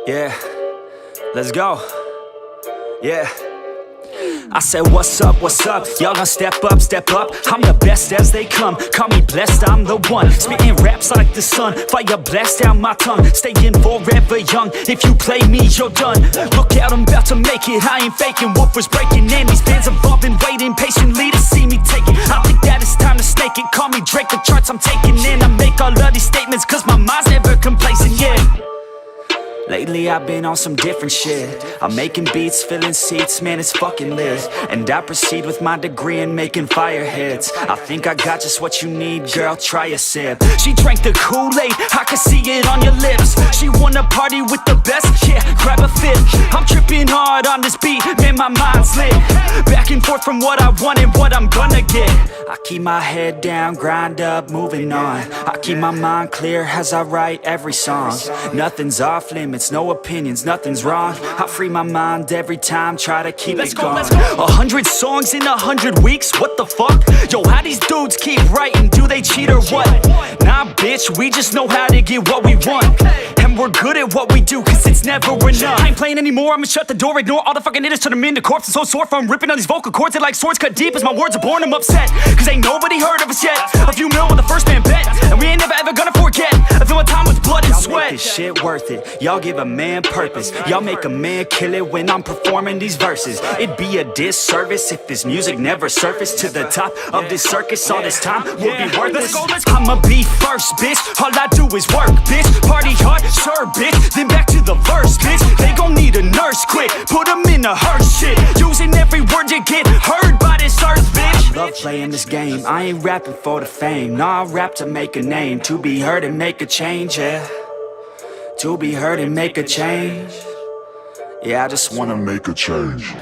Yeah, let's go. Yeah. I said what's up, y'all gonna step up, I'm the best as they come, call me blessed, I'm the one, spitting raps like the sun, fire blast down my tongue, staying forever young, if you play me, you're done, look out, I'm about to make it, I ain't faking, woofers breaking in, these fans have all been waiting patiently to see me take it, I think that it's time to snake it, call me Drake, the charts I'm taking in, I make all of these statements cause my mind's never complacent, yeah. Lately I've been on some different shit, I'm making beats, filling seats, man it's fucking lit. And I proceed with my degree in making fire hits. I think I got just what you need, girl, try a sip. She drank the Kool-Aid, I can see it on your lips. She wanna party with the best, yeah, grab a fit. I'm tripping hard on this beat, man my mind's lit. Back and forth from what I want and what I'm gonna get. I keep my head down, grind up, moving on. I keep my mind clear as I write every song. Nothing's off limits, no opinions, nothing's wrong. I free my mind every time, try to keep it going. 100 songs in 100 weeks, what the fuck? Yo, how these dudes keep writing, do they cheat or what? Nah bitch, we just know how to get what we want. And we're good at what we do, cause it's never enough. I ain't playing anymore, I'ma shut the door, ignore all the fucking hitters, turn them into corpses. So sore from ripping on these vocal cords, they like swords cut deep as my words are born, I'm upset. Cause ain't nobody heard of us yet. A few mil with the first man bet, and we ain't never ever gonna forget. I feel my time with blood and sweat. Y'all make this shit worth it, y'all give a man purpose. Y'all make a man kill it when I'm performing these verses. It'd be a disservice if this music never surfaced to the top of this circus. All this time would be worthless. I'ma be first, bitch, all I do is work, bitch. Party hard, sure, bitch, then back to the verse, bitch. They gon' need a nurse quick, put them in a hearse shit. Using every word you get heard by this earth, bitch. I love playing this game, I ain't rapping for the fame. Nah, I rap to make a name, to be heard and make a change, yeah. To be heard and make a change. Yeah, I just wanna make a change.